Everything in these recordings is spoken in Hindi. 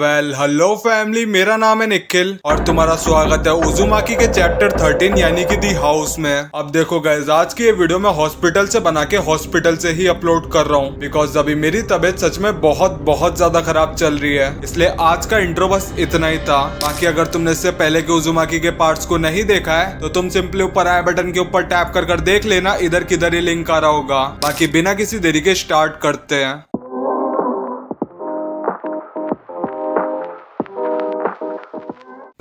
हेलो फैमिली, मेरा नाम है निखिल और तुम्हारा स्वागत है उजुमाकी के चैप्टर 13 यानी कि दी हाउस में। अब देखो गाइस, आज की ये वीडियो मैं हॉस्पिटल से बना के हॉस्पिटल से ही अपलोड कर रहा हूँ बिकॉज अभी मेरी तबीयत सच में बहुत ज्यादा खराब चल रही है, इसलिए आज का इंट्रो बस इतना ही था। बाकी अगर तुमने इससे पहले के उजुमाकी के पार्ट्स को नहीं देखा है तो तुम सिंपली ऊपर आई बटन के ऊपर टैप कर देख लेना, इधर किधर ये लिंक आ रहा होगा। बाकी बिना किसी देरी के स्टार्ट करते हैं।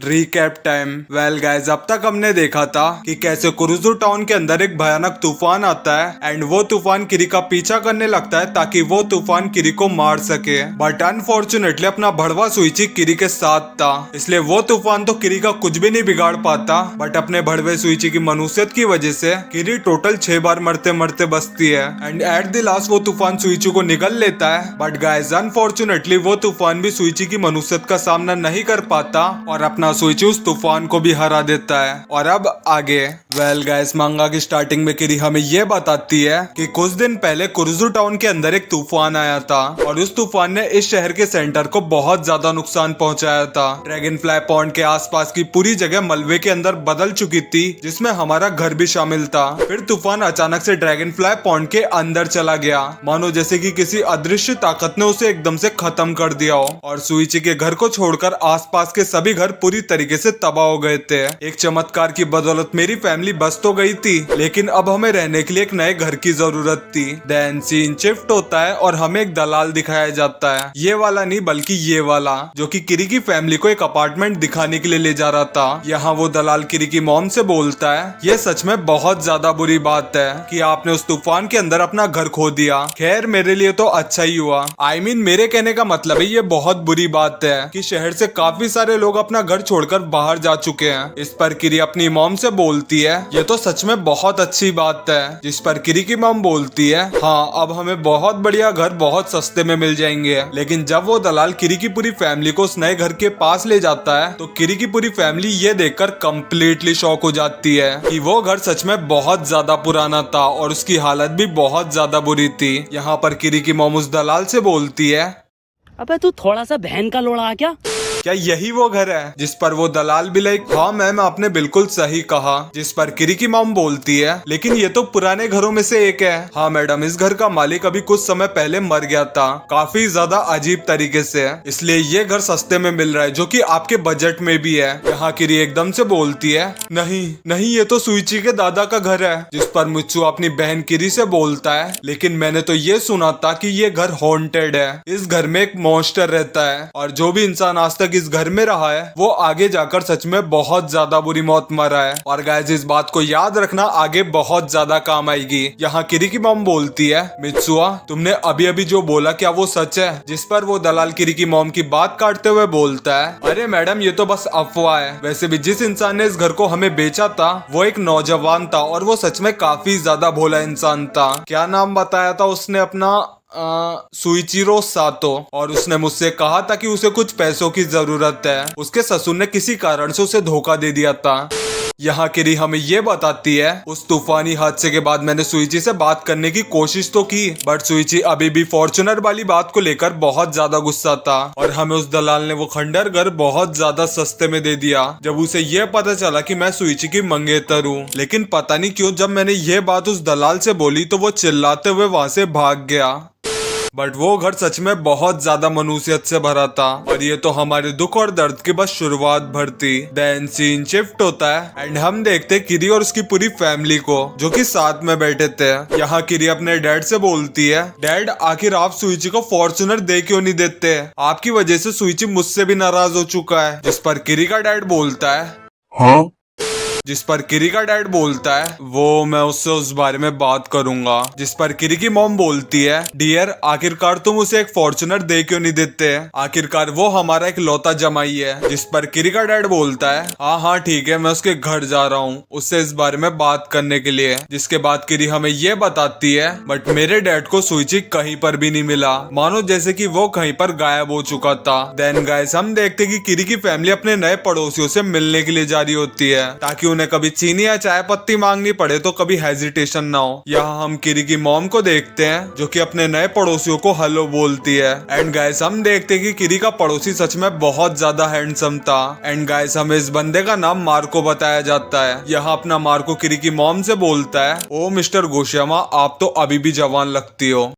Recap time. वेल गाइस, अब तक हमने देखा था कि कैसे कुरुजू टाउन के अंदर एक भयानक तूफान आता है एंड वो तूफान किरी का पीछा करने लगता है ताकि वो तूफान किरी को मार सके। बट अनफॉर्चुनेटली अपना भड़वा सुइची किरी के साथ था, इसलिए वो तूफान तो किरी का कुछ भी नहीं बिगाड़ पाता। बट अपने भड़वे सुइची की मनुष्यत की वजह से किरी टोटल 6 बार मरते मरते बचती है एंड एट द लास्ट वो तूफान सुइची को निगल लेता है। बट गाइस अनफॉर्चुनेटली वो तूफान भी सुइची की मनुष्यत का सामना नहीं कर पाता और अपना सुइची उस तूफान को भी हरा देता है। और अब आगे। वेल गाइस, मांगा की स्टार्टिंग में किरी हमें ये बताती है कि कुछ दिन पहले कुरुजू टाउन के अंदर एक तूफान आया था और उस तूफान ने इस शहर के सेंटर को बहुत ज्यादा नुकसान पहुंचाया था। ड्रैगन फ्लाई पॉन्ड के आसपास की पूरी जगह मलबे के अंदर बदल चुकी थी, जिसमें हमारा घर भी शामिल था। फिर तूफान अचानक से ड्रैगन फ्लाई पॉन्ड के अंदर चला गया, मानो जैसे कि किसी अदृश्य ताकत ने उसे एकदम से खत्म कर दिया हो और सुइची के घर को छोड़कर आसपास के सभी घर पूरी तरीके से तबाह हो गए थे। एक चमत्कार की बदौलत मेरी फैमिली बच तो गई थी, लेकिन अब हमें रहने के लिए एक नए घर की जरूरत थी। देन सीन शिफ्ट होता है और हमें एक दलाल दिखाया जाता है। ये वाला नहीं बल्कि ये वाला, जो कि किरी की फैमिली को एक अपार्टमेंट दिखाने के लिए ले जा रहा था। यहाँ वो दलाल किरी की मॉम से बोलता है, ये सच में बहुत ज्यादा बुरी बात है कि आपने उस तूफान के अंदर अपना घर खो दिया। खैर मेरे लिए तो अच्छा ही हुआ। आई मीन मेरे कहने का मतलब है ये बहुत बुरी बात है कि शहर से काफी सारे लोग अपना घर छोड़कर बाहर जा चुके हैं। इस पर किरी अपनी मॉम से बोलती है, ये तो सच में बहुत अच्छी बात है। जिस पर किरी की मॉम बोलती है, हाँ अब हमें बहुत बढ़िया घर बहुत सस्ते में मिल जाएंगे। लेकिन जब वो दलाल किरी की पूरी फैमिली को उस नए घर के पास ले जाता है तो किरी की पूरी फैमिली ये देखकर कम्प्लीटली शॉक हो जाती है कि वो घर सच में बहुत ज्यादा पुराना था और उसकी हालत भी बहुत ज्यादा बुरी थी। यहाँ पर किरी की मॉम उस दलाल से बोलती है, अबे तू थोड़ा सा बहन का लोड़ा क्या? क्या यही वो घर है? जिस पर वो दलाल भी लाइक, हाँ मैम आपने बिल्कुल सही कहा। जिस पर किरी की मॉम बोलती है, लेकिन ये तो पुराने घरों में से एक है। हाँ मैडम, इस घर का मालिक अभी कुछ समय पहले मर गया था, काफी ज्यादा अजीब तरीके से, इसलिए ये घर सस्ते में मिल रहा है जो कि आपके बजट में भी है। यहाँ किरी एकदम से बोलती है, नहीं नहीं ये तो सुइची के दादा का घर है। जिस पर मित्सु अपनी बहन किरी से बोलता है, लेकिन मैंने तो ये सुना था कि ये घर हॉन्टेड है, इस घर में एक मॉन्स्टर रहता है और जो भी इंसान आज तक इस घर में रहा है वो आगे जाकर सच में बहुत ज्यादा बुरी मौत मरा है। और गाइस इस बात को याद रखना, आगे बहुत ज्यादा काम आएगी। यहाँ किरी की मॉम बोलती है, मित्सुआ तुमने अभी अभी जो बोला क्या वो सच है? जिस पर वो दलाल किरी की मॉम की बात काटते हुए बोलता है, अरे मैडम ये तो बस अफवाह है। वैसे भी जिस इंसान ने इस घर को हमें बेचा था वो एक नौजवान था और वो सच में काफी ज्यादा भोला इंसान था। क्या नाम बताया था उसने अपना? सुइचिरो सातो। और उसने मुझसे कहा था कि उसे कुछ पैसों की जरूरत है। उसके ससुर ने किसी कारण से उसे धोखा दे दिया था। यहाँ किरी हमें ये बताती है, उस तूफानी हादसे के बाद मैंने सुइची से बात करने की कोशिश तो की, बट सुइची अभी भी फॉर्च्यूनर वाली बात को लेकर बहुत ज्यादा गुस्सा था और हमें उस दलाल ने वो खंडर घर बहुत ज्यादा सस्ते में दे दिया जब उसे ये पता चला कि मैं सुइची की मंगेतर हूँ। लेकिन पता नहीं क्यों जब मैंने ये बात उस दलाल से बोली तो वो चिल्लाते हुए वहाँ से भाग गया। बट वो घर सच में बहुत ज्यादा मनुष्यत से भरा था और ये तो हमारे दुख और दर्द की बस शुरुआत भर थी। देन सीन शिफ्ट होता है एंड हम देखते किरी और उसकी पूरी फैमिली को जो कि साथ में बैठे थे। यहाँ किरी अपने डैड से बोलती है, डैड आखिर आप सुइची को फॉर्च्यूनर दे क्यों नहीं देते? आपकी वजह से सुइची मुझसे भी नाराज हो चुका है। जिस पर किरी का डैड बोलता है, हाँ? जिस पर किरी का डैड बोलता है, वो मैं उससे उस बारे में बात करूंगा। जिस पर किरी की मॉम बोलती है, डियर आखिरकार तुम उसे एक फॉर्च्यूनर दे क्यों नहीं देते? आखिरकार वो हमारा एक लौता जमाई है। जिस पर किरी का डैड बोलता है, हाँ हाँ ठीक है मैं उसके घर जा रहा हूँ उससे इस बारे में बात करने के लिए। जिसके बाद किरी हमें ये बताती है, बट मेरे डैड को सुइची कहीं पर भी नहीं मिला, मानो जैसे कि वो कहीं पर गायब हो चुका था। देन गाइस हम देखते कि किरी की फैमिली अपने नए पड़ोसियों से मिलने के लिए जा रही होती है ताकि उन्हें कभी चीनी या चाय पत्ती मांगनी पड़े तो कभी हेजिटेशन ना हो। यहाँ हम किरी की मॉम को देखते हैं जो कि अपने नए पड़ोसियों को हेलो बोलती है। एंड गाइस हम देखते हैं कि किरी का पड़ोसी सच में बहुत ज्यादा हैंडसम था। एंड गाइस हमें इस बंदे का नाम मार्को बताया जाता है। यहाँ अपना मार्को किरी की मॉम से बोलता है, ओ मिस्टर गोशियामा, आप तो अभी भी जवान लगती हो।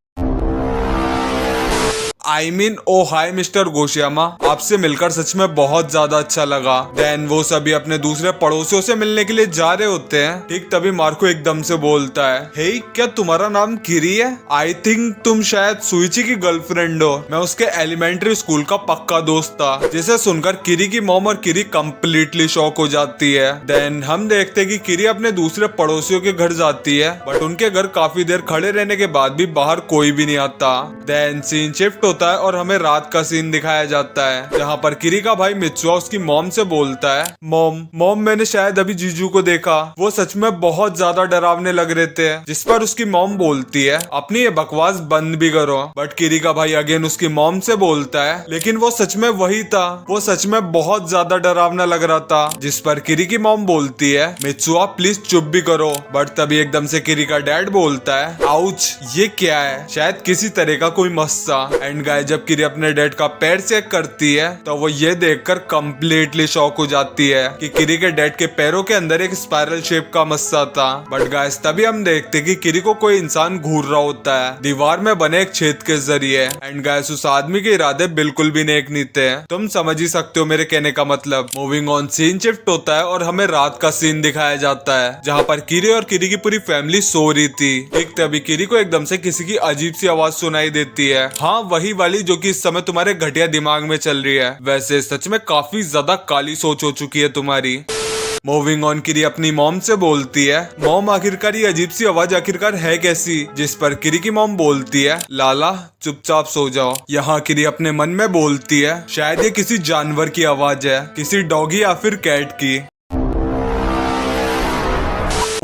ओ हाय मिस्टर गोशियामा, आपसे मिलकर सच में बहुत ज्यादा अच्छा लगा। देन वो सभी अपने दूसरे पड़ोसियों से मिलने के लिए जा रहे होते हैं। ठीक तभी मार्को एकदम से बोलता है, हे क्या तुम्हारा नाम किरी है? आई थिंक तुम शायद सुइची की गर्लफ्रेंड हो। मैं उसके एलिमेंट्री स्कूल का पक्का दोस्त था। जिसे सुनकर किरी की मॉम और किरी कम्प्लीटली शॉक हो जाती है। देन हम देखते हैं कि किरी अपने दूसरे पड़ोसियों के घर जाती है, बट उनके घर काफी देर खड़े रहने के बाद भी बाहर कोई भी नहीं आता। देन सीन शिफ्ट होता है और हमें रात का सीन दिखाया जाता है, जहाँ पर किरी का भाई मित्सुआ उसकी मॉम से बोलता है, मॉम मैंने शायद अभी जीजू को देखा, वो सच में बहुत ज्यादा डरावने लग रहे थे। जिस पर उसकी मॉम बोलती है, अपनी ये बकवास बंद भी करो। बट किरी का भाई अगेन उसकी मॉम से बोलता है, लेकिन वो सच में वही था, वो सच में बहुत ज्यादा डरावना लग रहा था। जिस पर किरी की मॉम बोलती है, मित्सुआ प्लीज चुप भी करो। बट तभी एकदम से किरी का डैड बोलता है, आउच, ये क्या है? शायद किसी तरह का कोई मस्त था। एंड गाइस जब किरी अपने डैड का पैर चेक करती है तो वो ये देखकर कम्प्लीटली शॉक हो जाती है कि किरी के डैड के पैरों के अंदर एक स्पाइरल शेप का मस्सा था। बट गाइस तभी हम देखते कि किरी को कोई इंसान घूर रहा होता है दीवार में बने एक छेद के जरिए। एंड गाइस उस आदमी के इरादे बिल्कुल भी नेक नहीं थे। तुम समझ ही सकते हो मेरे कहने का मतलब। मूविंग ऑन, सीन शिफ्ट होता है और हमें रात का सीन दिखाया जाता है, जहाँ पर किरी और किरी की पूरी फैमिली सो रही थी। एक तभी किरी को एकदम से किसी की अजीब सी आवाज सुनाई देती है। हाँ, वही वाली जो कि इस समय तुम्हारे घटिया दिमाग में चल रही है। वैसे सच में काफी ज्यादा काली सोच हो चुकी है तुम्हारी। मूविंग ऑन, किरी अपनी मॉम से बोलती है, मॉम आखिरकार ये अजीब सी आवाज आखिरकार है कैसी? जिस पर किरी की मॉम बोलती है, लाला चुपचाप सो जाओ। यहाँ किरी अपने मन में बोलती है, शायद ये किसी जानवर की आवाज है, किसी डॉगी या फिर कैट की।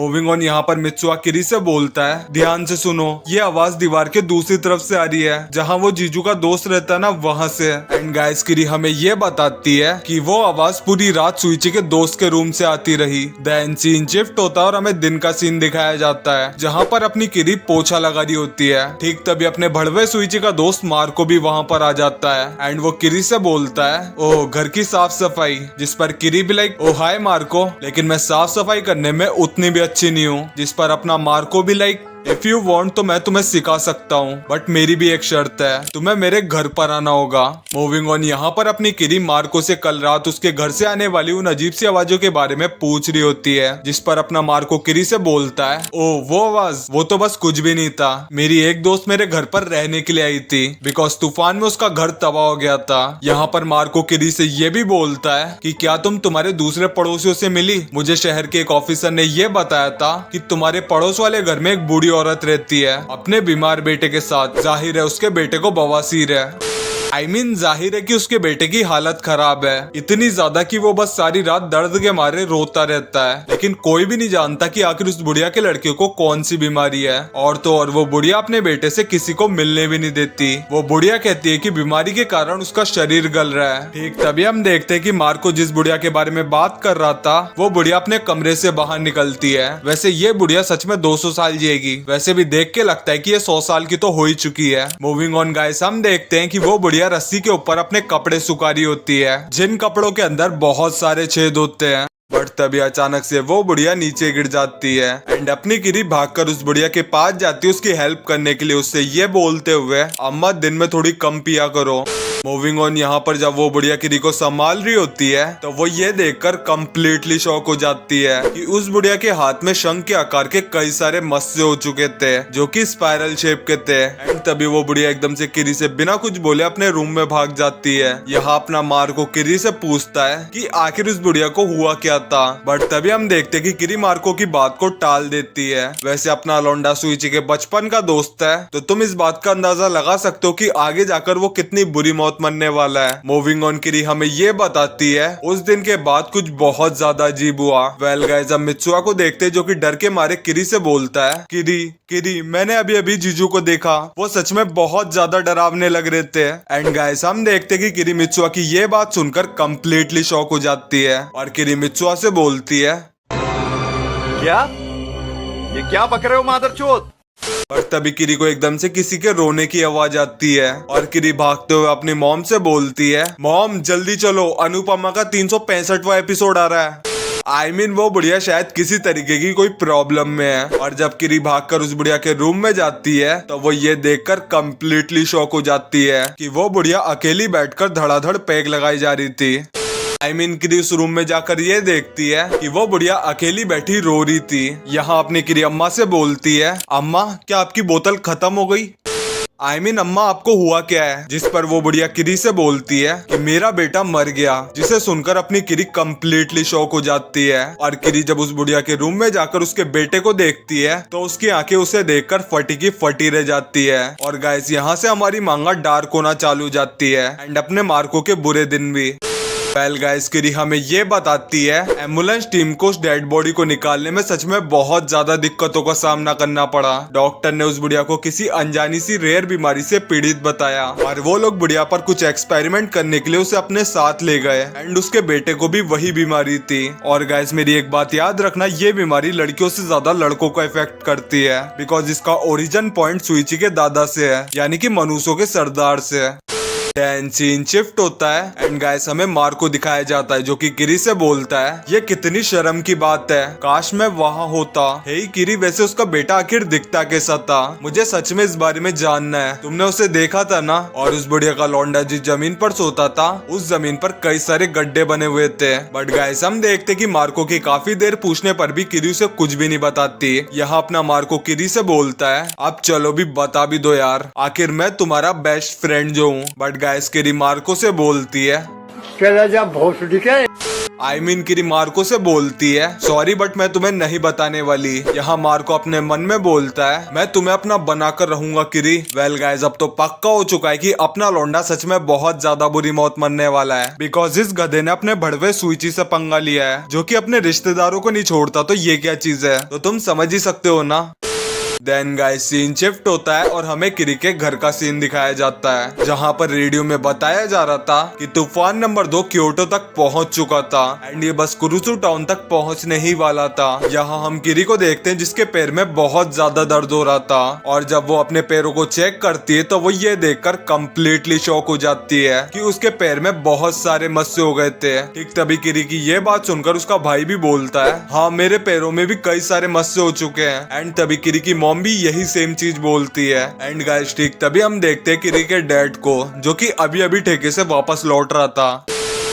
मूविंग ऑन, यहाँ पर मित्सुआ किरी से बोलता है, ध्यान से सुनो, ये आवाज दीवार के दूसरी तरफ से आ रही है, जहाँ वो जीजू का दोस्त रहता है ना, वहाँ से। एंड गाइस किरी हमें ये बताती है कि वो आवाज पूरी रात सुइची के दोस्त के रूम से आती रही। देन सीन शिफ्ट होता है और हमें दिन का सीन दिखाया जाता है, जहाँ पर अपनी किरी पोछा लगा रही होती है। ठीक तभी अपने भड़वे सुइची का दोस्त मार्को भी वहाँ पर आ जाता है। एंड वो किरी से बोलता है, ओह घर की साफ सफाई। जिस पर किरी भी लाइक, ओ हाय मार्को, लेकिन मैं साफ सफाई करने में उतनी भी अच्छी नहीं हूँ। जिस पर अपना मार्को भी लाइक, इफ यू वांट तो मैं तुम्हें सिखा सकता हूँ, बट मेरी भी एक शर्त है, तुम्हें मेरे घर पर आना होगा। मूविंग ऑन, यहाँ पर अपनी किरी मार्को से कल रात उसके घर से आने वाली उन अजीब सी आवाजों के बारे में पूछ रही होती है। जिस पर अपना मार्को किरी से बोलता है, ओ वो आवाज, वो तो बस कुछ भी नहीं था, मेरी एक दोस्त मेरे घर पर रहने के लिए आई थी, बिकॉज तूफान में उसका घर तबाह हो गया था। यहाँ पर मार्को किरी से ये भी बोलता है कि क्या तुम तुम्हारे दूसरे पड़ोसियों से मिली? मुझे शहर के एक ऑफिसर ने ये बताया था कि तुम्हारे पड़ोस वाले घर में एक बूढ़ी औरत रहती है अपने बीमार बेटे के साथ। जाहिर है उसके बेटे को बवासीर है। जाहिर है कि उसके बेटे की हालत खराब है, इतनी ज्यादा कि वो बस सारी रात दर्द के मारे रोता रहता है। लेकिन कोई भी नहीं जानता कि आखिर उस बुढ़िया के लड़के को कौन सी बीमारी है। और तो और वो बुढ़िया अपने बेटे से किसी को मिलने भी नहीं देती। वो बुढ़िया कहती है कि बीमारी के कारण उसका शरीर गल रहा है। ठीक तभी हम देखते हैं कि मार्को जिस बुढ़िया के बारे में बात कर रहा था, वो बुढ़िया अपने कमरे से बाहर निकलती है। वैसे ये बुढ़िया सच में 200 साल जिएगी। वैसे भी देख के लगता है कि ये 100 साल की तो हो ही चुकी है। मूविंग ऑन गाइस, हम देखते हैं कि वो बुढ़िया रस्सी के ऊपर अपने कपड़े सुखा रही होती है, जिन कपड़ों के अंदर बहुत सारे छेद होते हैं। बट तभी अचानक से वो बुढ़िया नीचे गिर जाती है। एंड अपनी किरी भागकर उस बुढ़िया के पास जाती है उसकी हेल्प करने के लिए, उससे ये बोलते हुए, अम्मा दिन में थोड़ी कम पिया करो। मूविंग ऑन, यहाँ पर जब वो बुढ़िया किरी को संभाल रही होती है तो वो ये देखकर कम्प्लीटली शॉक हो जाती है कि उस बुढ़िया के हाथ में शंख के आकार के कई सारे मस्से हो चुके थे, जो कि स्पाइरल शेप के थे। एंड तभी वो बुढ़िया एकदम से किरी से बिना कुछ बोले अपने रूम में भाग जाती है। यहाँ अपना मार्को किरी से पूछता है कि आखिर उस बुढ़िया को हुआ क्या था। बट तभी हम देखते कि किरी मार्को की बात को टाल देती है। वैसे अपना लौंडा सुइची के बचपन का दोस्त है, तो तुम इस बात का अंदाजा लगा सकते हो कि आगे जाकर वो कितनी बुरी मौत मरने वाला है। मूविंग ऑन, किरी हमें ये बताती है उस दिन के बाद कुछ बहुत ज्यादा अजीब हुआ। वेल गाइस, हम मित्सुआ को देखते जो कि डर के मारे किरी से बोलता है, किरी मैंने अभी अभी जीजू को देखा, वो सच में बहुत ज्यादा डरावने लग रहे थे। एंड गाइस हम देखते कि किरी मित्सुआ की ये बात सुनकर कम्प्लीटली शॉक हो जाती है और किरी मित्सुआ से बोलती है, क्या? ये क्या बक रहे हो मादरचोद? और तभी किरी को एकदम से किसी के रोने की आवाज आती है और किरी भागते हुए अपनी मॉम से बोलती है, मॉम जल्दी चलो, अनुपमा का 365वां एपिसोड आ रहा है। वो बुढ़िया शायद किसी तरीके की कोई प्रॉब्लम में है। और जब किरी भागकर उस बुढ़िया के रूम में जाती है तो वो ये देखकर कम्प्लीटली शॉक हो जाती है कि वो बुढ़िया अकेली बैठकर धड़ाधड़ पैक लगाई जा रही थी। किरी उस रूम में जाकर ये देखती है कि वो बुढ़िया अकेली बैठी रो रही थी। यहाँ अपनी किरी अम्मा से बोलती है, अम्मा क्या आपकी बोतल खत्म हो गई? अम्मा आपको हुआ क्या है? जिस पर वो बुढ़िया किरी से बोलती है कि मेरा बेटा मर गया। जिसे सुनकर अपनी किरी कम्प्लीटली शॉक हो जाती है। और किरी जब उस बुढ़िया के रूम में जाकर उसके बेटे को देखती है तो उसकी आंखें उसे देखकर फटी की फटी रह जाती है। और गाइस यहाँ से हमारी मांगा डार्क होना चालू हो जाती है एंड अपने मार्को के बुरे दिन भी। गाइस किरी हमें ये बताती है एम्बुलेंस टीम को उस डेड बॉडी को निकालने में सच में बहुत ज्यादा दिक्कतों का सामना करना पड़ा। डॉक्टर ने उस बुढ़िया को किसी अनजानी सी रेयर बीमारी से पीड़ित बताया और वो लोग बुढ़िया पर कुछ एक्सपेरिमेंट करने के लिए उसे अपने साथ ले गए एंड उसके बेटे को भी वही बीमारी थी। और गाइस मेरी एक बात याद रखना, ये बीमारी लड़कियों से ज्यादा लड़कों को इफेक्ट करती है बिकॉज इसका ओरिजिन पॉइंट सुइची के दादा से है, यानी कि मनुष्यों के सरदार से है। सीन शिफ्ट होता है एंड गाइस हमें मार्को दिखाया जाता है जो कि किरी से बोलता है, ये कितनी शर्म की बात है, काश मैं वहाँ होता। हे किरी, वैसे उसका बेटा आखिर दिखता कैसा था? मुझे सच में इस बारे में जानना है। तुमने उसे देखा था ना? और उस बुढ़िया का लौंडा जिस जमीन पर सोता था उस जमीन पर कई सारे गड्ढे बने हुए थे। बट गाइस हम देखते कि मार्को की काफी देर पूछने पर भी किरी उसे कुछ भी नहीं बताती। यहाँ अपना मार्को किरी से बोलता है, अब चलो भी बता भी दो यार, आखिर मैं तुम्हारा बेस्ट फ्रेंड जो हूँ। बट गाइस किरी मार्को से बोलती है, चला जा भोसड़ी के। किरी मार्को से बोलती है, सॉरी बट मैं तुम्हें नहीं बताने वाली। यहाँ मार्को अपने मन में बोलता है, मैं तुम्हें अपना बनाकर रहूंगा किरी। वेल गाइस अब तो पक्का हो चुका है कि अपना लौंडा सच में बहुत ज्यादा बुरी मौत मरने वाला है बिकॉज इस गधे ने अपने भड़वे सुइची से पंगा लिया है जो कि अपने रिश्तेदारों को नहीं छोड़ता। तो ये क्या चीज है? तो तुम समझ ही सकते हो ना। देन गाइस सीन शिफ्ट होता है और हमें किरी के घर का सीन दिखाया जाता है जहाँ पर रेडियो में बताया जा रहा था कि तूफान नंबर 2 क्योटो तक पहुँच चुका था एंड ये बस कुरुसु टाउन तक पहुँचने ही वाला था। यहाँ हम किरी को देखते हैं जिसके पैर में बहुत ज्यादा दर्द हो रहा था और जब वो अपने पैरों को चेक करती है तो वो ये देखकर कम्प्लीटली शॉक हो जाती है कि उसके पैर में बहुत सारे मस्से हो गए थे। ठीक तभी किरी की ये बात सुनकर उसका भाई भी बोलता है, हाँ मेरे पैरों में भी कई सारे मस्से हो चुके हैं। एंड तभी किरी की मॉम भी यही सेम चीज बोलती है। एंड गाइस ठीक तभी हम देखते हैं किरी के डैड को जो कि अभी अभी ठेके से वापस लौट रहा था।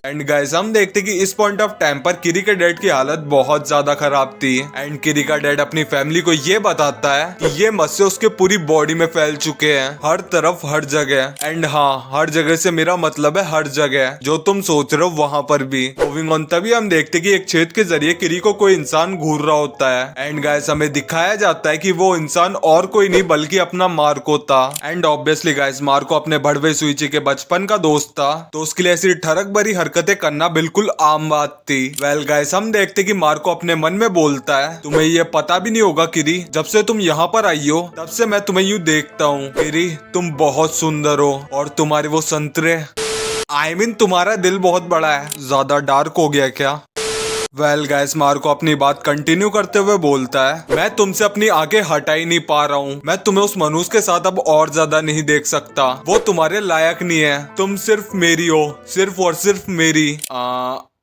एंड गाइस हम देखते कि इस पॉइंट ऑफ टाइम पर किरी के डैड की हालत बहुत ज्यादा खराब थी एंड किरी का डैड अपनी फैमिली को ये बताता है कि ये मस्से उसके पूरी बॉडी में फैल चुके हैं, हर तरफ हर जगह। एंड हाँ, हर जगह से मेरा मतलब है हर जगह, जो तुम सोच रहे हो वहाँ पर भी। मूविंग ऑन तभी हम देखते कि एक छेद के जरिए किरी को कोई इंसान घूर रहा होता है एंड गाइस हमें दिखाया जाता है कि वो इंसान और कोई नहीं बल्कि अपना मार्को था। एंड ऑब्वियसली गाइस मार्को अपने भड़वे सुइची के बचपन का दोस्त था तो उसके लिए ऐसी ठरक भरी हरकतें करना बिल्कुल आम बात थी। वेल गाइस हम देखते कि मार्को अपने मन में बोलता है, तुम्हें ये पता भी नहीं होगा किरी, जब से तुम यहाँ पर आई हो तब से मैं तुम्हें यूँ देखता हूँ। किरी तुम बहुत सुंदर हो और तुम्हारे वो संतरे, तुम्हारा दिल बहुत बड़ा है, ज्यादा डार्क हो गया क्या? वेल गाइस मार्को अपनी बात कंटिन्यू करते हुए बोलता है, मैं तुमसे अपनी आंखें हटा ही नहीं पा रहा हूँ। मैं तुम्हें उस मनुष्य के साथ अब और ज्यादा नहीं देख सकता, वो तुम्हारे लायक नहीं है। तुम सिर्फ मेरी हो, सिर्फ और सिर्फ मेरी।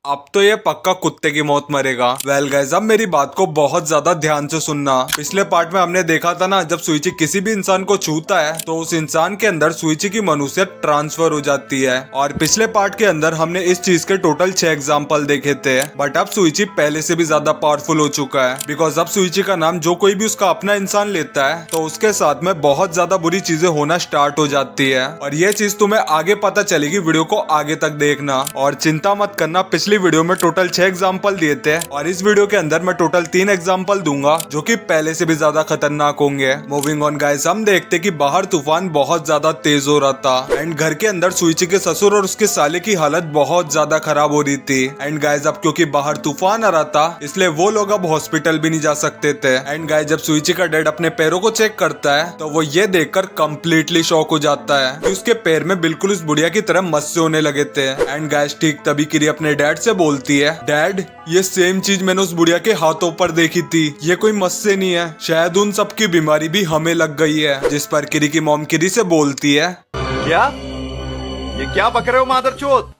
अब तो ये पक्का कुत्ते की मौत मरेगा। वेल गाइस अब मेरी बात को बहुत ज्यादा ध्यान से सुनना। पिछले पार्ट में हमने देखा था ना, जब सुइची किसी भी इंसान को छूता है तो उस इंसान के अंदर सुइची की मनुष्य ट्रांसफर हो जाती है। और पिछले पार्ट के अंदर हमने इस चीज के टोटल 6 एग्जाम्पल देखे थे। बट अब सुइची पहले से भी ज्यादा पावरफुल हो चुका है बिकॉज अब सुइची का नाम जो कोई भी उसका अपना इंसान लेता है तो उसके साथ में बहुत ज्यादा बुरी चीजें होना स्टार्ट हो जाती है। और ये चीज तुम्हें आगे पता चलेगी, वीडियो को आगे तक देखना। और चिंता मत करना, पिछली वीडियो में टोटल 6 एग्जाम्पल दिए थे और इस वीडियो के अंदर मैं टोटल 3 एग्जाम्पल दूंगा जो कि पहले से भी ज्यादा खतरनाक होंगे। मूविंग ऑन गाइस हम देखते कि बाहर तूफान बहुत ज्यादा तेज हो रहा था एंड घर के अंदर सुइची के ससुर और उसके साले की हालत बहुत ज्यादा खराब हो रही थी। एंड गाइस अब क्योंकि बाहर तूफान आ रहा था इसलिए वो लोग अब हॉस्पिटल भी नहीं जा सकते थे। एंड गाइस जब सुइची का डैड अपने पैरों को चेक करता है तो वो ये देखकर कम्प्लीटली शॉक हो जाता है कि उसके पैर में बिल्कुल उस बुढ़िया की तरह मस्से होने लगे थे। एंड गाइस ठीक तभी किरी अपने डैड से बोलती है, डैड ये सेम चीज मैंने उस बुढ़िया के हाथों पर देखी थी, ये कोई मत से नहीं है, शायद उन सब की बीमारी भी हमें लग गई है। जिस पर किरी की मॉम किरी से बोलती है, क्या? ये क्या बक रहे हो मादरचोद?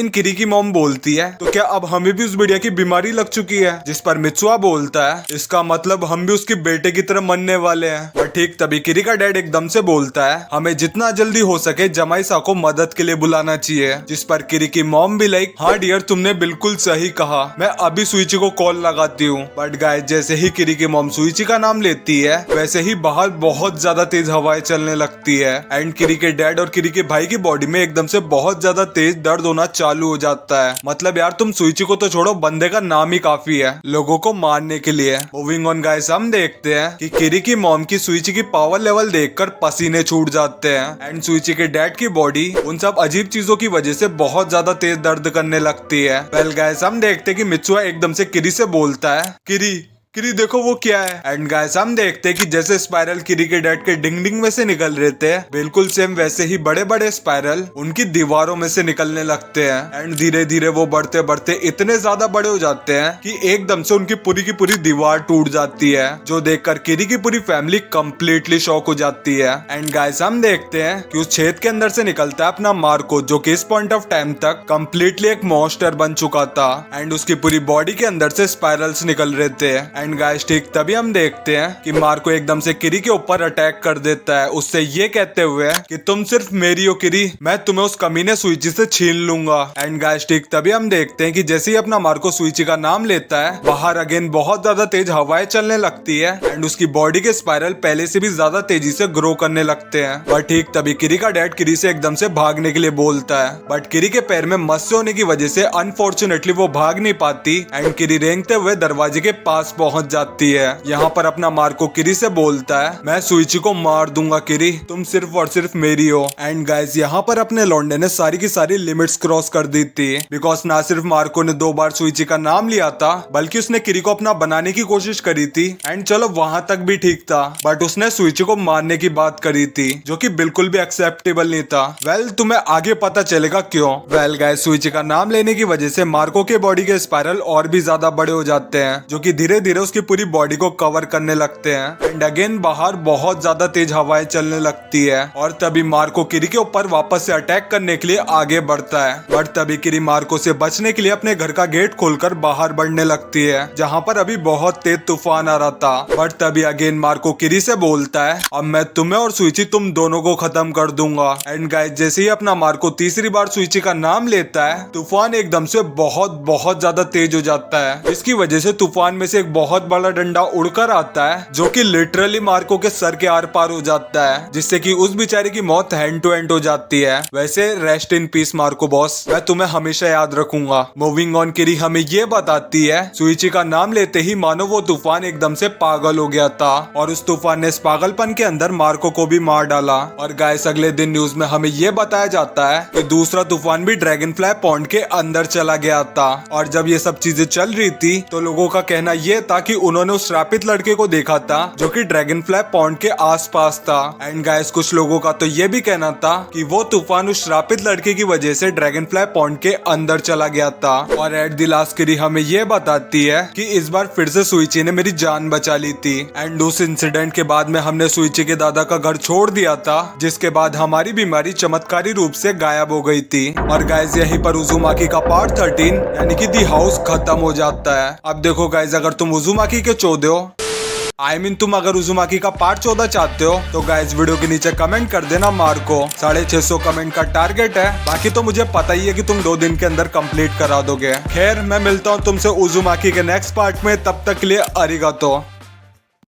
किरी की मॉम बोलती है, तो क्या अब हमें भी उस बुढ़िया की बीमारी लग चुकी है? जिस पर मित्सुआ बोलता है, इसका मतलब हम भी उसके बेटे की तरह मरने वाले हैं। और ठीक तभी किरी का डैड एकदम से बोलता है, हमें जितना जल्दी हो सके जमाईसा को मदद के लिए बुलाना चाहिए। जिस पर किरी की मॉम भी लाइक, हाँ डियर तुमने बिल्कुल सही कहा, मैं अभी सुइची को कॉल लगाती हूँ। बट गाइस जैसे ही किरी की मॉम सुइची का नाम लेती है, वैसे ही बाहर बहुत ज्यादा तेज हवाएं चलने लगती है एंड किरी के डैड और किरी के भाई की बॉडी में एकदम से बहुत ज्यादा तेज दर्द होना चालू हो जाता है। मतलब यार तुम सुइची को तो छोड़ो, बंदे का नाम ही काफी है लोगों को मारने के लिए। मूविंग ऑन गाइस, हम देखते हैं कि किरी की मॉम की सुइची की पावर लेवल देखकर पसीने छूट जाते हैं एंड सुइची के डैड की बॉडी उन सब अजीब चीजों की वजह से बहुत ज्यादा तेज दर्द करने लगती है। वेल गाइस, हम देखते हैं कि मित्सुआ एकदम से किरी से बोलता है, किरी देखो वो क्या है। एंड गाइस हम देखते हैं कि जैसे स्पाइरल किरी के डैड के डिंग डिंग में से निकल रहे थे, बिल्कुल सेम वैसे ही बड़े बड़े स्पाइरल उनकी दीवारों में से निकलने लगते हैं एंड धीरे धीरे वो बढ़ते बढ़ते इतने ज्यादा बड़े हो जाते हैं कि एकदम से उनकी की पूरी दीवार टूट जाती है, जो देखकर किरी की पूरी फैमिली कंप्लीटली शॉक हो जाती है। एंड गाइस हम देखते हैं कि उस छेद के अंदर से निकलता है अपना मार्को, जो कि इस पॉइंट ऑफ टाइम तक कंप्लीटली एक मॉन्स्टर बन चुका था एंड उसकी पूरी बॉडी के अंदर से स्पाइरल्स निकल रहे थे। एंड गाइस ठीक तभी हम देखते हैं कि मार्को एकदम से किरी के ऊपर अटैक कर देता है, उससे ये कहते हुए कि तुम सिर्फ मेरी हो किरी, मैं तुम्हें उस कमीने सुइची से छीन लूंगा। एंड गाइस ठीक तभी हम देखते हैं कि जैसे ही अपना मार्को सुइची का नाम लेता है, बाहर अगेन बहुत ज्यादा तेज हवाएं चलने लगती है एंड उसकी बॉडी के स्पाइरल पहले से भी ज्यादा तेजी से ग्रो करने लगते हैं। पर ठीक तभी किरी का डैड किरी से एकदम से भागने के लिए बोलता है, बट किरी के पैर में मस्से होने की वजह से अनफॉर्चुनेटली वो भाग नहीं पाती एंड किरी रेंगते हुए दरवाजे के पास पहुंच जाती है। यहाँ पर अपना मार्को किरी से बोलता है, मैं सुइची को मार दूंगा किरी, तुम सिर्फ और सिर्फ मेरी हो। एंड गाइस यहाँ पर अपने लौंडे ने सारी की सारी लिमिट्स क्रॉस कर दी थी, बिकॉज ना सिर्फ मार्को ने 2 बार सुइची का नाम लिया था, बल्कि उसने किरी को अपना बनाने की कोशिश करी थी एंड चलो वहां तक भी ठीक था, बट उसने सुइची को मारने की बात करी थी, जो कि बिल्कुल भी एक्सेप्टेबल नहीं था। वेल तुम्हें आगे पता चलेगा क्यों। वेल गाइस सुइची का नाम लेने की वजह से मार्को के बॉडी के स्पाइरल और भी ज्यादा बड़े हो जाते हैं, जो कि धीरे धीरे उसकी पूरी बॉडी को कवर करने लगते हैं एंड अगेन बाहर बहुत ज्यादा तेज हवाएं चलने लगती है और तभी मार्को किरी के ऊपर वापस से अटैक करने के लिए आगे बढ़ता है। बट तभी किरी मार्को से बचने के लिए अपने घर का गेट खोलकर बाहर बढ़ने लगती है, जहाँ पर अभी बहुत तेज तूफान आ रहा था। बट तभी अगेन मार्को किरी से बोलता है, अब मैं तुम्हें और सुइची तुम दोनों को खत्म कर दूंगा। एंड गाइस जैसे ही अपना मार्को तीसरी बार सुइची का नाम लेता है, तूफान एकदम से बहुत ज्यादा तेज हो जाता है। इसकी वजह से तूफान में से एक बहुत बड़ा डंडा उड़कर आता है, जो कि लिटरली मार्को के सर के आर पार हो जाता है, जिससे कि उस बेचारे की मौत हैंड टू हैंड हो जाती है। वैसे rest in peace Marco boss, मैं तुम्हें हमेशा याद रखूंगा। मूविंग ऑन किरी हमें ये बताती है, सुइची का नाम लेते ही मानो वो तूफान एकदम से पागल हो गया था और उस तूफान ने इस पागलपन के अंदर मार्को को भी मार डाला। और गाइस अगले दिन न्यूज में हमें ये बताया जाता है कि दूसरा तूफान भी ड्रैगन फ्लाई पॉन्ड के अंदर चला गया था। और जब ये सब चीजें चल रही थी, तो लोगों का कहना ये था कि उन्होंने उस श्रापित लड़के को देखा था, जो कि ड्रैगन फ्लाई पॉन्ड के आसपास था। एंड गाइस कुछ लोगों का तो ये भी कहना था कि वो तूफान उस श्रापित लड़के की वजह से ड्रैगन फ्लाई पॉन्ड के अंदर चला गया था। और एट द लास्ट किरी हमें ये बताती है कि इस बार फिर से सुइची ने मेरी जान बचा ली थी। एंड उस इंसिडेंट के बाद में हमने सुइची के दादा का घर छोड़ दिया था, जिसके बाद हमारी बीमारी चमत्कारी रूप से गायब हो गई थी। और गाइस यहीं पर उजुमाकी का पार्ट 13 यानी कि दी हाउस खत्म हो जाता है। अब देखो गाइस, अगर तुम उजुमाकी के चौधे हो, तुम अगर उजुमाकी का पार्ट 14 चाहते हो, तो गाइस वीडियो के नीचे कमेंट कर देना मार्को। 650 कमेंट का टारगेट है, बाकी तो मुझे पता ही है कि तुम 2 दिन के अंदर कंप्लीट करा दोगे। खैर मैं मिलता हूँ तुमसे उजुमाकी के नेक्स्ट पार्ट में, तब तक के लिए अरिगातो।